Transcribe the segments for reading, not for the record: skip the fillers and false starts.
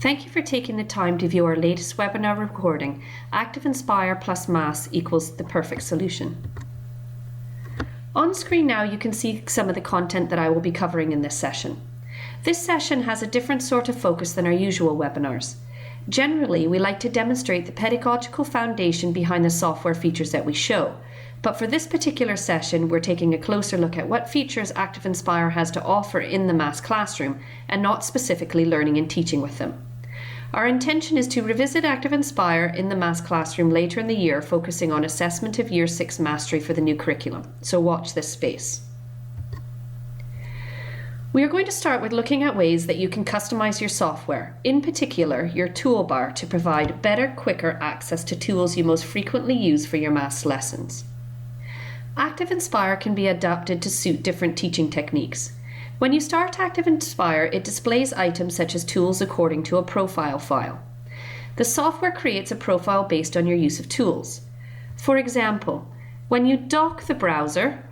Thank you for taking the time to view our latest webinar recording, ActivInspire plus Mass equals the perfect solution. On screen now you can see some of the content that I will be covering in this session. This session has a different sort of focus than our usual webinars. Generally, we like to demonstrate the pedagogical foundation behind the software features that we show. But for this particular session, we're taking a closer look at what features ActivInspire has to offer in the Mass classroom and not specifically learning and teaching with them. Our intention is to revisit ActivInspire in the Mass classroom later in the year, focusing on assessment of Year 6 mastery for the new curriculum. So watch this space. We are going to start with looking at ways that you can customize your software, in particular your toolbar, to provide better, quicker access to tools you most frequently use for your Mass lessons. ActivInspire can be adapted to suit different teaching techniques. When you start ActivInspire, it displays items such as tools according to a profile file. The software creates a profile based on your use of tools. For example, when you dock the browser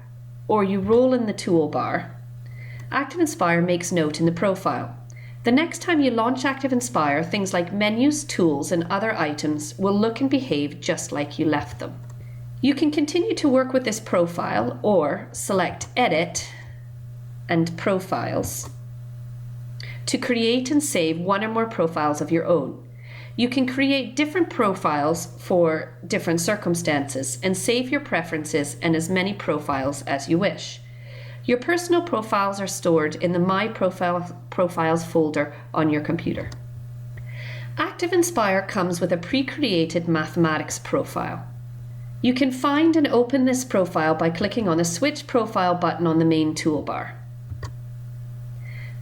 or you roll in the toolbar, ActivInspire makes note in the profile. The next time you launch ActivInspire, things like menus, tools, and other items will look and behave just like you left them. You can continue to work with this profile or select Edit and Profiles to create and save one or more profiles of your own. You can create different profiles for different circumstances and save your preferences and as many profiles as you wish. Your personal profiles are stored in the My Profiles folder on your computer. ActivInspire comes with a pre-created mathematics profile. You can find and open this profile by clicking on the Switch Profile button on the main toolbar.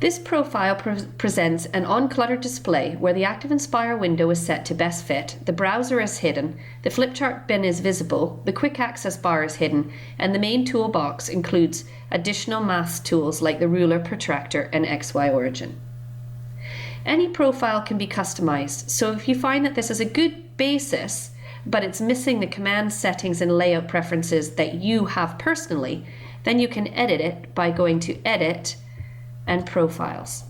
This profile presents an uncluttered display where the ActivInspire window is set to best fit, the browser is hidden, the flipchart bin is visible, the quick access bar is hidden, and the main toolbox includes additional Mass tools like the ruler, protractor, and XY origin. Any profile can be customized, so if you find that this is a good basis, but it's missing the command settings and layout preferences that you have personally, then you can edit it by going to Edit and Profiles.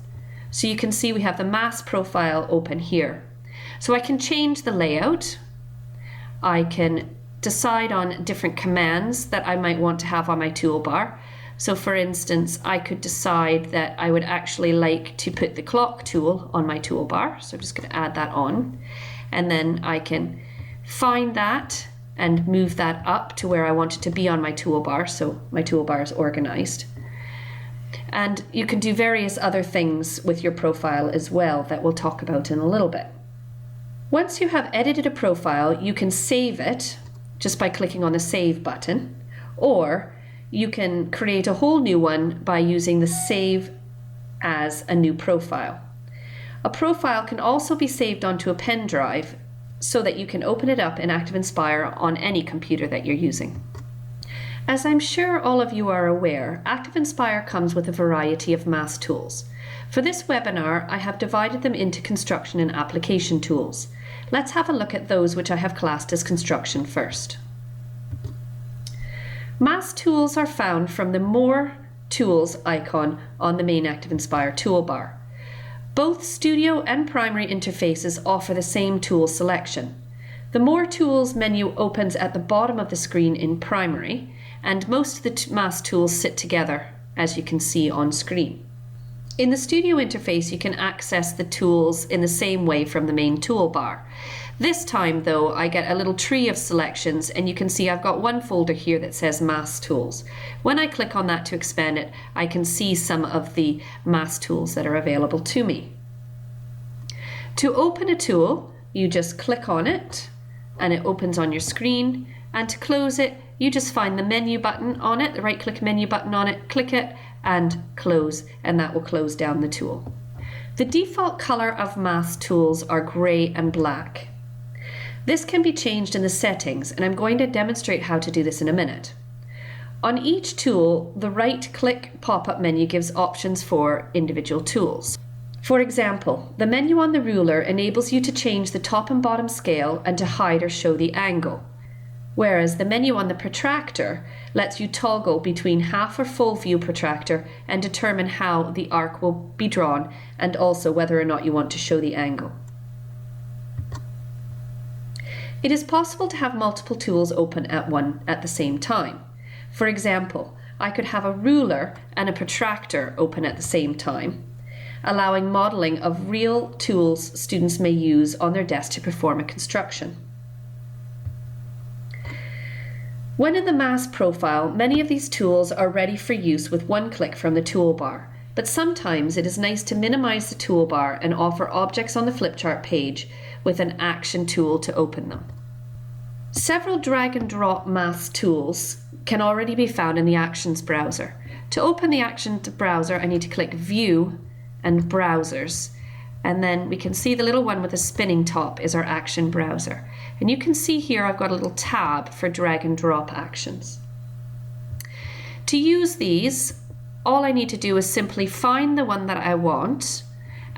So you can see we have the Mass profile open here. So I can change the layout. I can decide on different commands that I might want to have on my toolbar. So for instance, I could decide that I would actually like to put the clock tool on my toolbar. So I'm just going to add that on. And then I can find that and move that up to where I want it to be on my toolbar, so my toolbar is organized. And you can do various other things with your profile as well that we'll talk about in a little bit. Once you have edited a profile, you can save it just by clicking on the Save button, or you can create a whole new one by using the Save as a new profile. A profile can also be saved onto a pen drive so that you can open it up in ActivInspire on any computer that you're using. As I'm sure all of you are aware, ActivInspire comes with a variety of Mass tools. For this webinar, I have divided them into construction and application tools. Let's have a look at those which I have classed as construction first. Mass tools are found from the More Tools icon on the main ActivInspire toolbar. Both Studio and Primary interfaces offer the same tool selection. The More Tools menu opens at the bottom of the screen in Primary, and most of the Mass tools sit together, as you can see on screen. In the Studio interface, you can access the tools in the same way from the main toolbar. This time, though, I get a little tree of selections, and you can see I've got one folder here that says Mass Tools. When I click on that to expand it, I can see some of the Mass tools that are available to me. To open a tool, you just click on it, and it opens on your screen. And to close it, you just find the menu button on it, the right-click menu button on it, click it, and close, and that will close down the tool. The default color of Mass tools are gray and black. This can be changed in the settings, and I'm going to demonstrate how to do this in a minute. On each tool, the right-click pop-up menu gives options for individual tools. For example, the menu on the ruler enables you to change the top and bottom scale and to hide or show the angle. whereas the menu on the protractor lets you toggle between half or full view protractor and determine how the arc will be drawn and also whether or not you want to show the angle. It is possible to have multiple tools open at the same time. For example, I could have a ruler and a protractor open at the same time, allowing modeling of real tools students may use on their desk to perform a construction. When in the mass profile, many of these tools are ready for use with one click from the toolbar, but sometimes it is nice to minimize the toolbar and offer objects on the flipchart page with an action tool to open them. Several drag and drop mass tools can already be found in the Actions browser. To open the Actions browser, I need to click View and Browsers, and then we can see the little one with a spinning top is our Action browser. And you can see here I've got a little tab for drag and drop actions. To use these, all I need to do is simply find the one that I want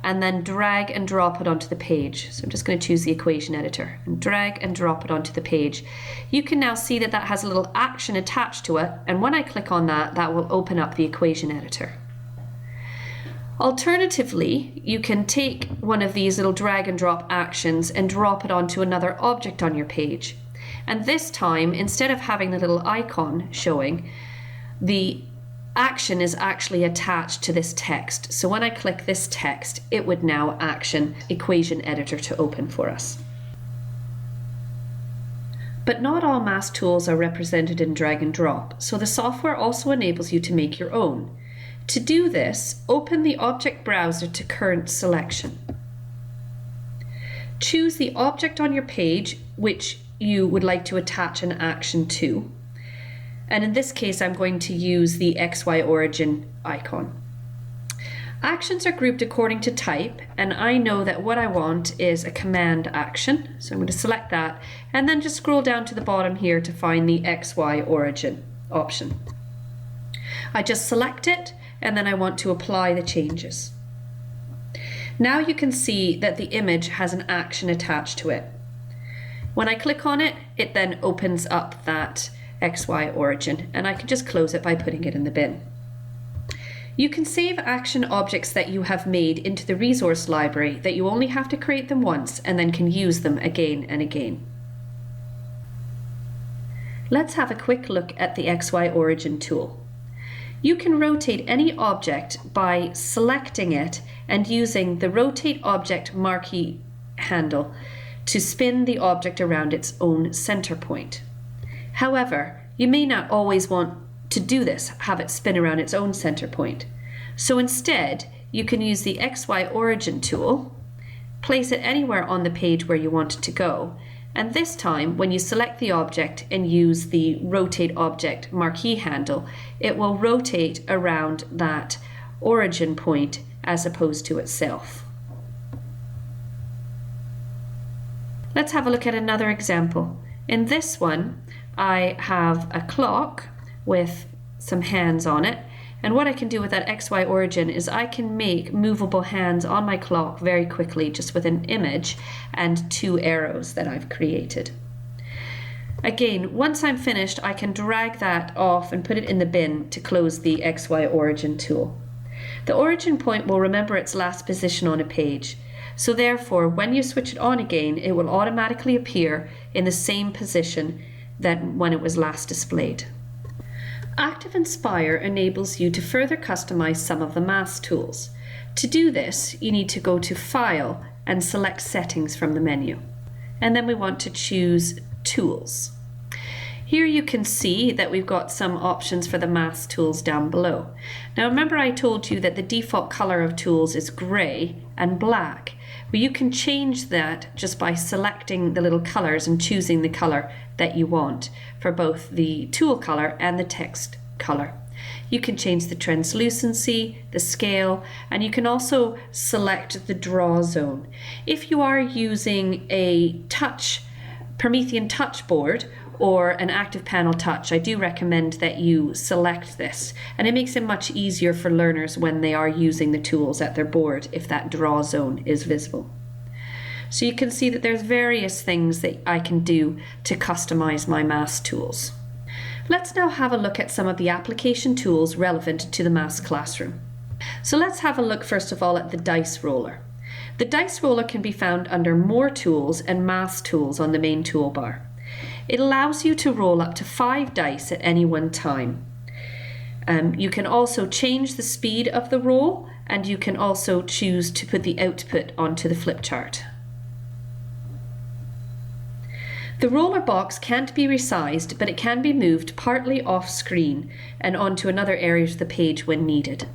and then drag and drop it onto the page. So I'm just going to choose the equation editor and drag and drop it onto the page. You can now see that that has a little action attached to it, and when I click on that, that will open up the equation editor. Alternatively, you can take one of these little drag and drop actions and drop it onto another object on your page. And this time, instead of having the little icon showing, the action is actually attached to this text. So when I click this text, it would now action equation editor to open for us. But not all mass tools are represented in drag and drop, so the software also enables you to make your own. To do this, open the object browser to current selection. Choose the object on your page which you would like to attach an action to. And in this case, I'm going to use the XY origin icon. Actions are grouped according to type, and I know that what I want is a command action. So I'm going to select that and then just scroll down to the bottom here to find the XY origin option. I just select it and then I want to apply the changes. Now you can see that the image has an action attached to it. When I click on it, it then opens up that XY origin, and I can just close it by putting it in the bin. You can save action objects that you have made into the resource library that you only have to create them once and then can use them again and again. Let's have a quick look at the XY origin tool. You can rotate any object by selecting it and using the rotate object marquee handle to spin the object around its own center point. However, you may not always want to do this, have it spin around its own center point. So instead, you can use the XY origin tool, place it anywhere on the page where you want it to go, and this time, when you select the object and use the rotate object marquee handle, it will rotate around that origin point as opposed to itself. Let's have a look at another example. In this one, I have a clock with some hands on it, and what I can do with that XY origin is I can make movable hands on my clock very quickly just with an image and two arrows that I've created. Again, once I'm finished, I can drag that off and put it in the bin to close the XY origin tool. The origin point will remember its last position on a page, so therefore when you switch it on again, it will automatically appear in the same position than when it was last displayed. ActivInspire enables you to further customize some of the mass tools. To do this, you need to go to File and select Settings from the menu. And then we want to choose Tools. Here you can see that we've got some options for the mass tools down below. Now remember I told you that the default color of tools is gray and black. Well, you can change that just by selecting the little colors and choosing the color that you want for both the tool color and the text color. You can change the translucency, the scale, and you can also select the draw zone. If you are using a Promethean touch board or an active panel touch, I do recommend that you select this, and it makes it much easier for learners when they are using the tools at their board if that draw zone is visible. So you can see that there's various things that I can do to customize my mask tools. Let's now have a look at some of the application tools relevant to the mask classroom. So let's have a look first of all at the dice roller. The dice roller can be found under More Tools and Mask Tools on the main toolbar. It allows you to roll up to 5 dice at any one time. You can also change the speed of the roll, and you can also choose to put the output onto the flip chart. The roller box can't be resized, but it can be moved partly off screen and onto another area of the page when needed.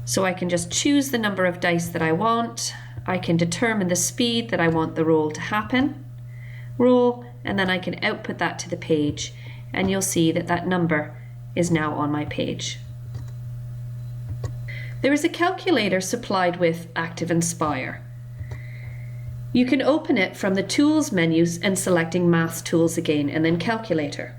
So I can just choose the number of dice that I want. I can determine the speed that I want the roll to happen. Roll, and then I can output that to the page, and you'll see that that number is now on my page. There is a calculator supplied with ActivInspire. You can open it from the Tools menus and selecting Mask Tools again, and then Calculator.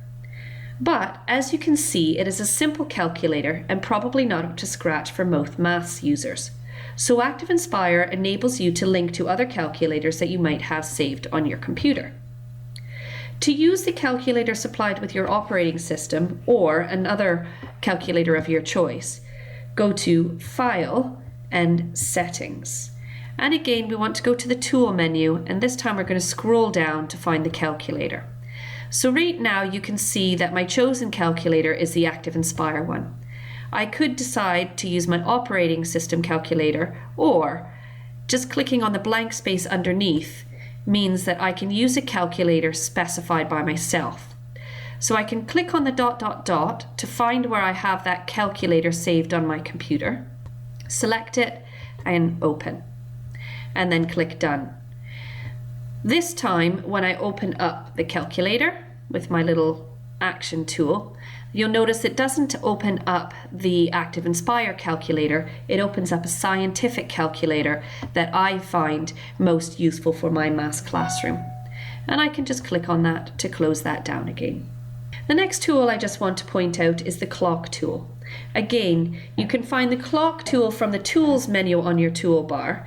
But as you can see, it is a simple calculator and probably not up to scratch for most maths users. So ActivInspire enables you to link to other calculators that you might have saved on your computer. To use the calculator supplied with your operating system or another calculator of your choice, go to File and Settings. And again, we want to go to the Tool menu, and this time we're going to scroll down to find the calculator. So right now you can see that my chosen calculator is the ActivInspire one. I could decide to use my operating system calculator, or just clicking on the blank space underneath means that I can use a calculator specified by myself. So I can click on the ... to find where I have that calculator saved on my computer, select it and open, and then click Done. This time, when I open up the calculator with my little action tool, you'll notice it doesn't open up the ActivInspire calculator. It opens up a scientific calculator that I find most useful for my maths classroom. And I can just click on that to close that down again. The next tool I just want to point out is the clock tool. Again, you can find the clock tool from the Tools menu on your toolbar.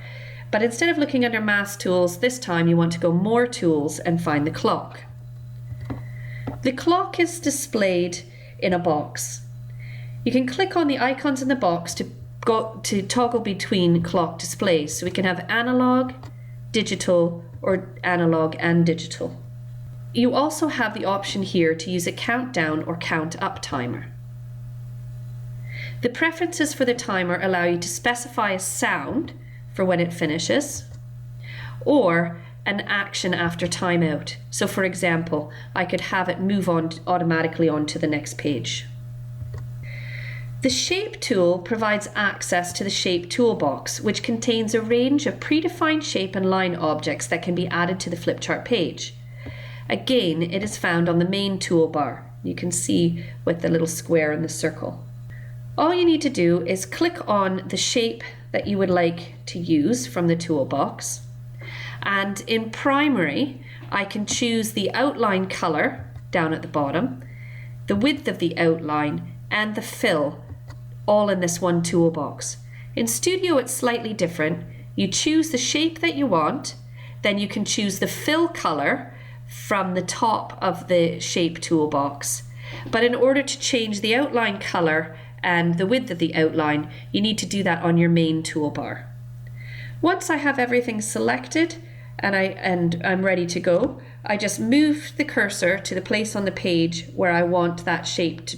But instead of looking under Mask Tools, this time you want to go More Tools and find the clock. The clock is displayed in a box. You can click on the icons in the box to toggle between clock displays. So we can have analog, digital, or analog and digital. You also have the option here to use a countdown or count up timer. The preferences for the timer allow you to specify a sound for when it finishes, or an action after timeout. So for example, I could have it move on automatically onto the next page. The Shape tool provides access to the Shape toolbox, which contains a range of predefined shape and line objects that can be added to the flipchart page. Again, it is found on the main toolbar. You can see with the little square in the circle. All you need to do is click on the shape that you would like to use from the toolbox. And in primary, I can choose the outline color down at the bottom, the width of the outline, and the fill, all in this one toolbox. In Studio, it's slightly different. You choose the shape that you want, then you can choose the fill color from the top of the shape toolbox. But in order to change the outline color and the width of the outline, you need to do that on your main toolbar. Once I have everything selected and I'm ready to go, I just move the cursor to the place on the page where I want that shape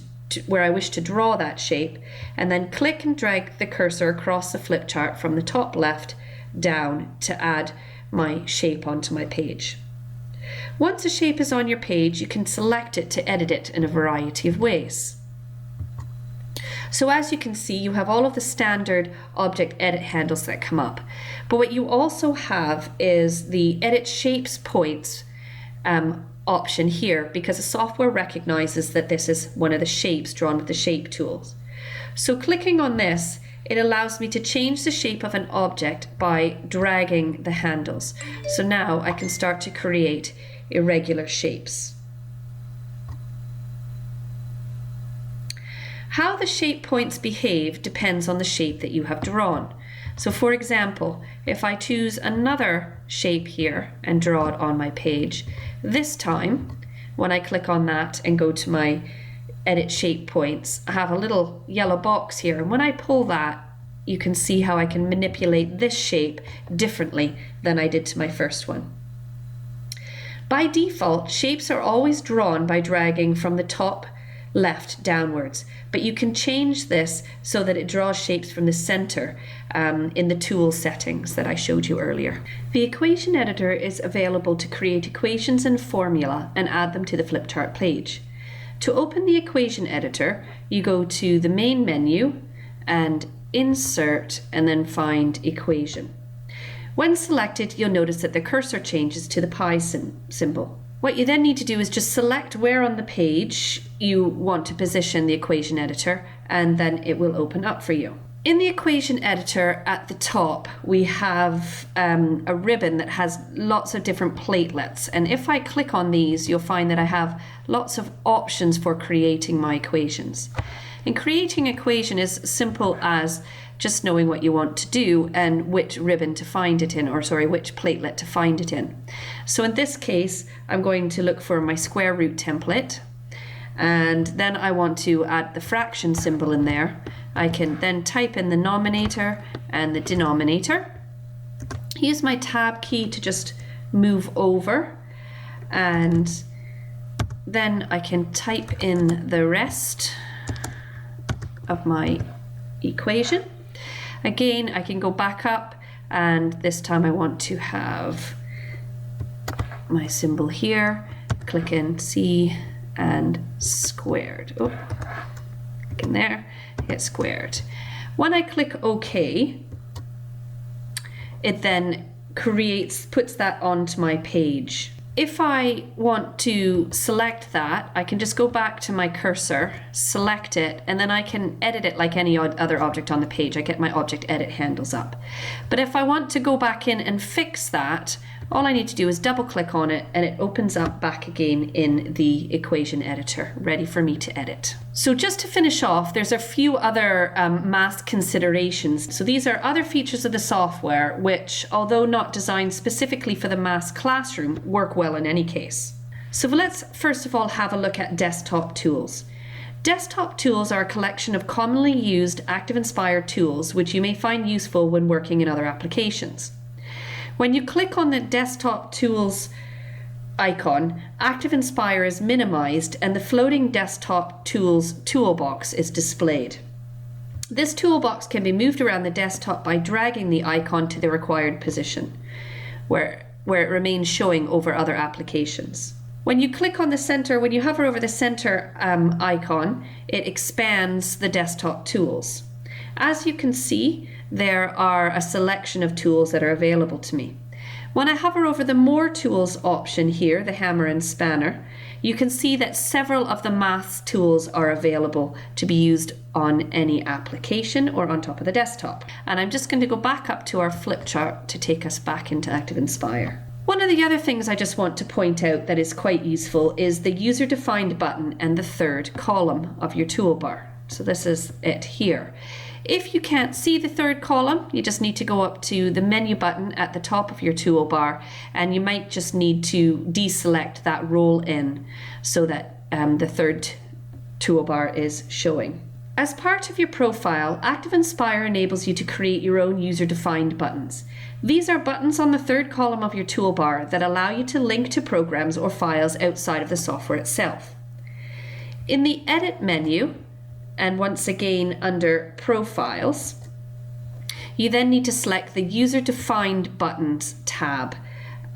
where I wish to draw that shape, and then click and drag the cursor across the flip chart from the top left down to add my shape onto my page. Once a shape is on your page, you can select it to edit it in a variety of ways. So as you can see, you have all of the standard object edit handles that come up. But what you also have is the edit shapes points option here, because the software recognizes that this is one of the shapes drawn with the shape tools. So clicking on this, it allows me to change the shape of an object by dragging the handles. So now I can start to create irregular shapes. How the shape points behave depends on the shape that you have drawn. So for example, if I choose another shape here and draw it on my page, this time when I click on that and go to my edit shape points, I have a little yellow box here, and when I pull that, you can see how I can manipulate this shape differently than I did to my first one. By default, shapes are always drawn by dragging from the top left downwards, but you can change this so that it draws shapes from the center in the tool settings that I showed you earlier. The equation editor is available to create equations and formula and add them to the flip chart page. To open the equation editor, you go to the main menu and insert and then find equation. When selected, you'll notice that the cursor changes to the pi symbol. What you then need to do is just select where on the page you want to position the equation editor, and then it will open up for you. In the equation editor at the top, we have a ribbon that has lots of different platelets. And if I click on these, you'll find that I have lots of options for creating my equations. And creating an equation is simple as just knowing what you want to do and which ribbon to find it in, or sorry, which platelet to find it in. So in this case, I'm going to look for my square root template, and then I want to add the fraction symbol in there. I can then type in the numerator and the denominator. Use my tab key to just move over, and then I can type in the rest of my equation. Again, I can go back up, and this time I want to have my symbol here, click in C and squared. Oh, click in there, hit squared. When I click OK, it then puts that onto my page. If I want to select that, I can just go back to my cursor, select it, and then I can edit it like any other object on the page. I get my object edit handles up. But if I want to go back in and fix that, all I need to do is double click on it, and it opens up back again in the equation editor, ready for me to edit. So just to finish off, there's a few other math considerations. So these are other features of the software which, although not designed specifically for the maths classroom, work well in any case. So let's first of all have a look at desktop tools. Desktop tools are a collection of commonly used ActivInspire tools which you may find useful when working in other applications. When you click on the desktop tools icon, ActivInspire is minimized and the floating desktop tools toolbox is displayed. This toolbox can be moved around the desktop by dragging the icon to the required position, where it remains showing over other applications. When you click on the center, when you hover over the center icon, it expands the desktop tools. As you can see, there are a selection of tools that are available to me. When I hover over the More Tools option here, the hammer and spanner, you can see that several of the maths tools are available to be used on any application or on top of the desktop. And I'm just going to go back up to our flip chart to take us back into ActivInspire. One of the other things I just want to point out that is quite useful is the user-defined button and the third column of your toolbar. So this is it here. If you can't see the third column, you just need to go up to the menu button at the top of your toolbar, and you might just need to deselect that roll in so that the third toolbar is showing. As part of your profile, ActivInspire enables you to create your own user-defined buttons. These are buttons on the third column of your toolbar that allow you to link to programs or files outside of the software itself. In the Edit menu, and once again under Profiles, you then need to select the User-Defined Buttons tab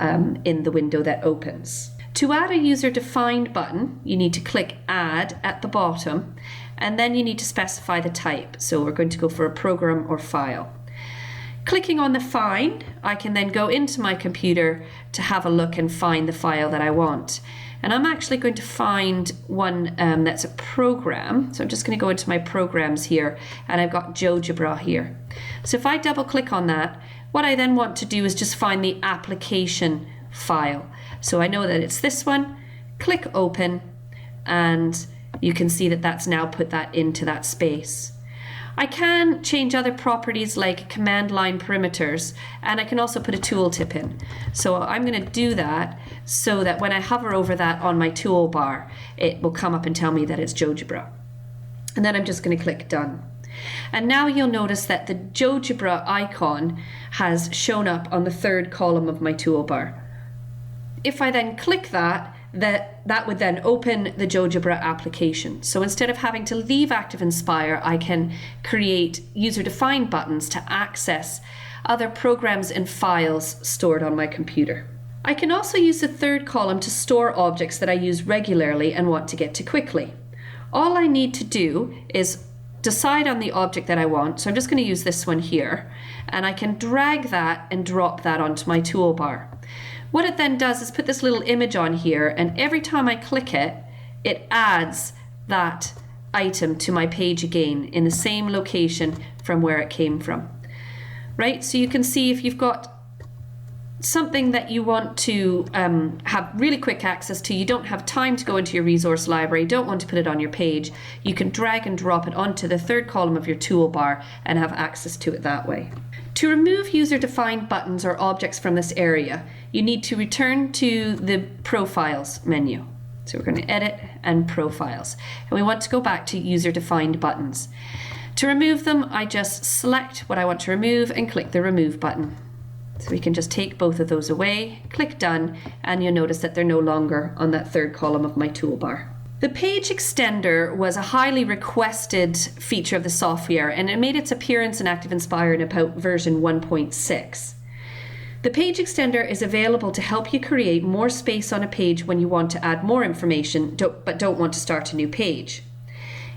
in the window that opens. To add a user-defined button, you need to click Add at the bottom, and then you need to specify the type. So we're going to go for a program or file. Clicking on the Find, I can then go into my computer to have a look and find the file that I want. And I'm actually going to find one that's a program. So I'm just going to go into my programs here, and I've got GeoGebra here. So if I double click on that, what I then want to do is just find the application file. So I know that it's this one, click open, and you can see that that's now put that into that space. I can change other properties like command line perimeters, and I can also put a tooltip in. So I'm going to do that so that when I hover over that on my toolbar, it will come up and tell me that it's GeoGebra. And then I'm just going to click done. And now you'll notice that the GeoGebra icon has shown up on the third column of my toolbar. If I then click that, that would then open the GeoGebra application. So instead of having to leave ActivInspire, I can create user-defined buttons to access other programs and files stored on my computer. I can also use the third column to store objects that I use regularly and want to get to quickly. All I need to do is decide on the object that I want. So I'm just going to use this one here, and I can drag that and drop that onto my toolbar. What it then does is put this little image on here, and every time I click it, it adds that item to my page again in the same location from where it came from. Right? So you can see if you've got something that you want to have really quick access to, you don't have time to go into your resource library, don't want to put it on your page, you can drag and drop it onto the third column of your toolbar and have access to it that way. To remove user-defined buttons or objects from this area, you need to return to the Profiles menu. So we're going to edit and Profiles. And we want to go back to user-defined buttons. To remove them, I just select what I want to remove and click the Remove button. So we can just take both of those away, click Done, and you'll notice that they're no longer on that third column of my toolbar. The page extender was a highly requested feature of the software, and it made its appearance in ActivInspire in about version 1.6. The page extender is available to help you create more space on a page when you want to add more information but don't want to start a new page.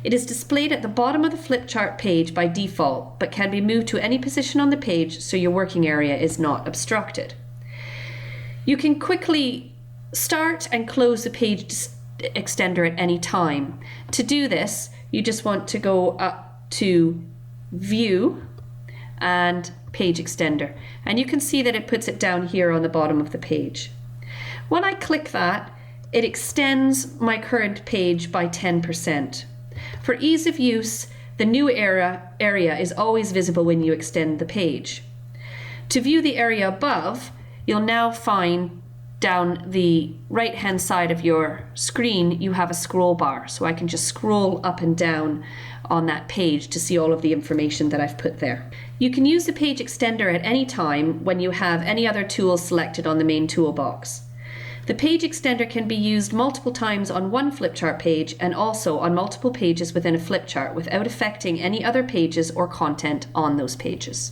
It is displayed at the bottom of the flipchart page by default, but can be moved to any position on the page so your working area is not obstructed. You can quickly start and close the page extender at any time. To do this, you just want to go up to View and Page Extender, and you can see that it puts it down here on the bottom of the page. When I click that, it extends my current page by 10%. For ease of use, the new area is always visible when you extend the page. To view the area above, you'll now find down the right hand side of your screen you have a scroll bar, so I can just scroll up and down on that page to see all of the information that I've put there. You can use the page extender at any time when you have any other tools selected on the main toolbox. The page extender can be used multiple times on one flipchart page and also on multiple pages within a flipchart without affecting any other pages or content on those pages.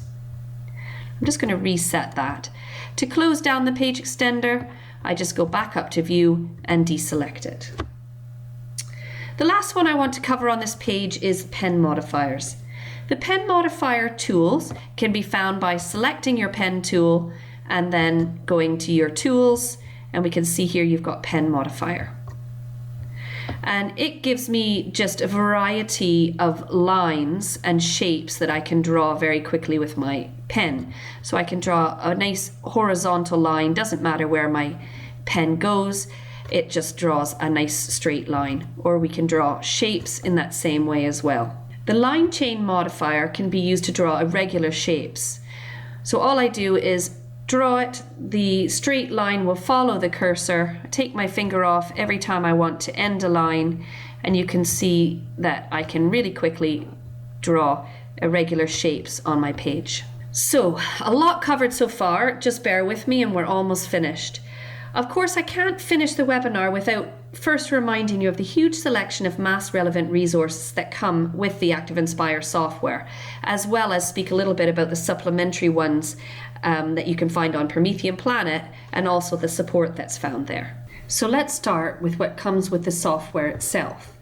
I'm just going to reset that. To close down the page extender, I just go back up to View and deselect it. The last one I want to cover on this page is pen modifiers. The pen modifier tools can be found by selecting your pen tool and then going to your tools, and we can see here you've got pen modifier. And it gives me just a variety of lines and shapes that I can draw very quickly with my pen. So I can draw a nice horizontal line, doesn't matter where my pen goes, it just draws a nice straight line. Or we can draw shapes in that same way as well. The line chain modifier can be used to draw irregular shapes. So all I do is draw it, the straight line will follow the cursor, take my finger off every time I want to end a line, and you can see that I can really quickly draw irregular shapes on my page. So, a lot covered so far, just bear with me and we're almost finished. Of course, I can't finish the webinar without first reminding you of the huge selection of mass relevant resources that come with the ActivInspire software, as well as speak a little bit about the supplementary ones that you can find on Promethean Planet and also the support that's found there. So let's start with what comes with the software itself.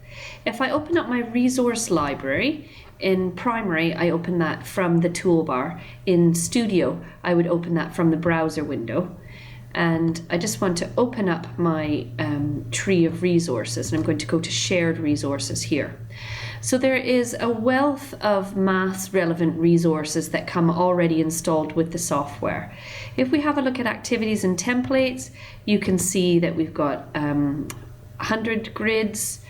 If I open up my resource library, in Primary I open that from the toolbar. In Studio I would open that from the browser window. And I just want to open up my tree of resources, and I'm going to go to Shared Resources here. So there is a wealth of mass relevant resources that come already installed with the software. If we have a look at activities and templates, you can see that we've got 100 grids,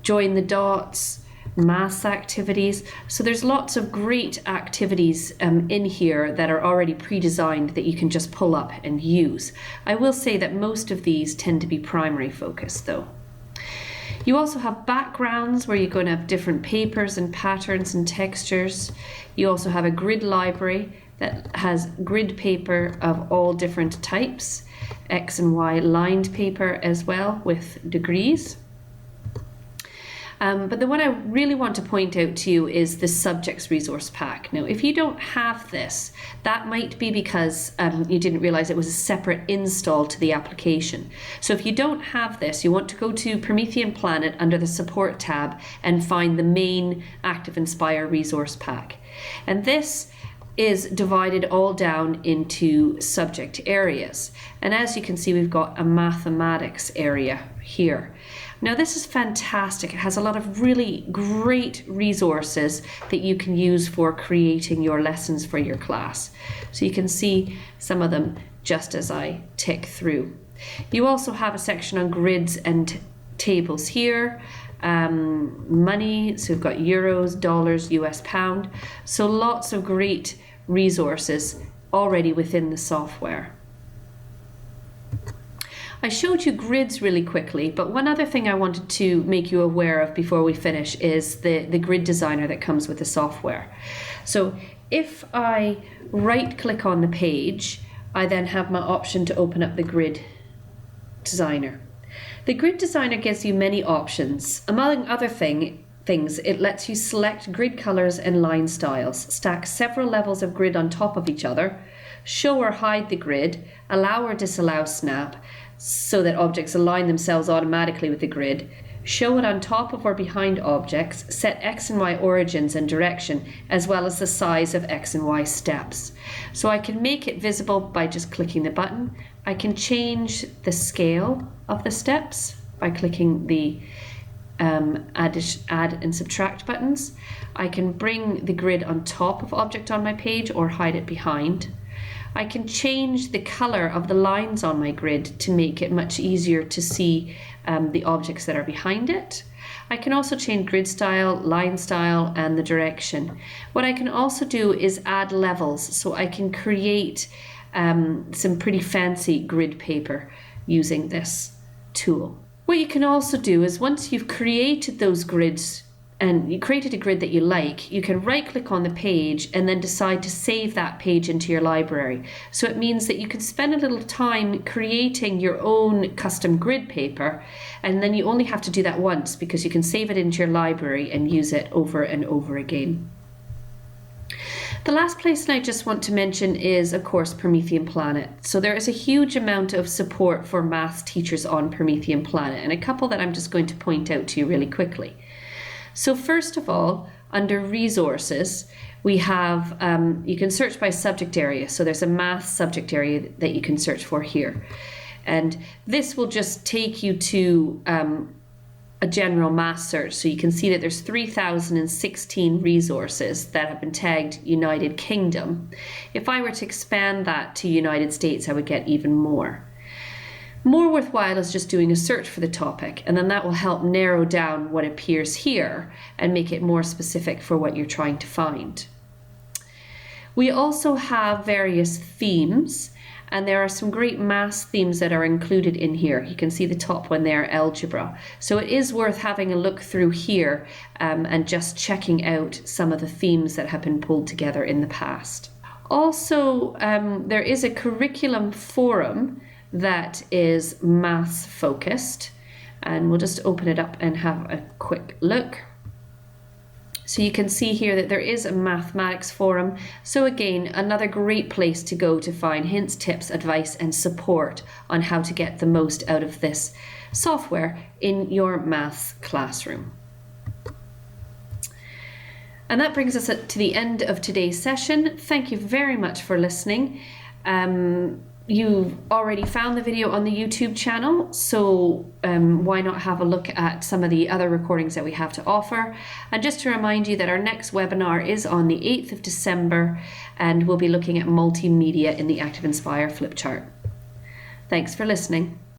join the dots, maths activities. So there's lots of great activities in here that are already pre-designed that you can just pull up and use. I will say that most of these tend to be primary focused though. You also have backgrounds where you're going to have different papers and patterns and textures. You also have a grid library that has grid paper of all different types, X and Y lined paper as well with degrees. But the one I really want to point out to you is the subjects resource pack. Now, if you don't have this, that might be because you didn't realize it was a separate install to the application. So if you don't have this, you want to go to Promethean Planet under the support tab and find the main ActivInspire resource pack. And this is divided all down into subject areas. And as you can see, we've got a mathematics area here. Now this is fantastic. It has a lot of really great resources that you can use for creating your lessons for your class. So you can see some of them just as I tick through. You also have a section on grids and tables here. Money, so we've got euros, dollars, US pound. So lots of great resources already within the software. I showed you grids really quickly, but one other thing I wanted to make you aware of before we finish is the grid designer that comes with the software. So if I right click on the page, I then have my option to open up the grid designer. The grid designer gives you many options. Among other things, it lets you select grid colors and line styles, stack several levels of grid on top of each other, show or hide the grid, allow or disallow snap, so that objects align themselves automatically with the grid, show it on top of or behind objects, set X and Y origins and direction, as well as the size of X and Y steps. So I can make it visible by just clicking the button. I can change the scale of the steps by clicking the add and subtract buttons. I can bring the grid on top of object on my page or hide it behind. I can change the color of the lines on my grid to make it much easier to see the objects that are behind it. I can also change grid style, line style, and the direction. What I can also do is add levels, so I can create some pretty fancy grid paper using this tool. What you can also do is once you've created those grids and you created a grid that you like, you can right click on the page and then decide to save that page into your library. So it means that you can spend a little time creating your own custom grid paper, and then you only have to do that once because you can save it into your library and use it over and over again. The last place that I just want to mention is, of course, Promethean Planet. So there is a huge amount of support for maths teachers on Promethean Planet, and a couple that I'm just going to point out to you really quickly. So first of all, under resources, we have, you can search by subject area. So there's a math subject area that you can search for here. And this will just take you to a general math search. So you can see that there's 3,016 resources that have been tagged United Kingdom. If I were to expand that to United States, I would get even more. More worthwhile is just doing a search for the topic, and then that will help narrow down what appears here and make it more specific for what you're trying to find. We also have various themes, and there are some great maths themes that are included in here. You can see the top one there, algebra. So it is worth having a look through here and just checking out some of the themes that have been pulled together in the past. Also, there is a curriculum forum that is maths focused, and we'll just open it up and have a quick look. So you can see here that there is a mathematics forum. So again, another great place to go to find hints, tips, advice, and support on how to get the most out of this software in your maths classroom. And that brings us to the end of today's session. Thank you very much for listening. You've already found the video on the YouTube channel, so why not have a look at some of the other recordings that we have to offer. And just to remind you that our next webinar is on the 8th of December, and we'll be looking at multimedia in the ActivInspire flipchart. Thanks for listening.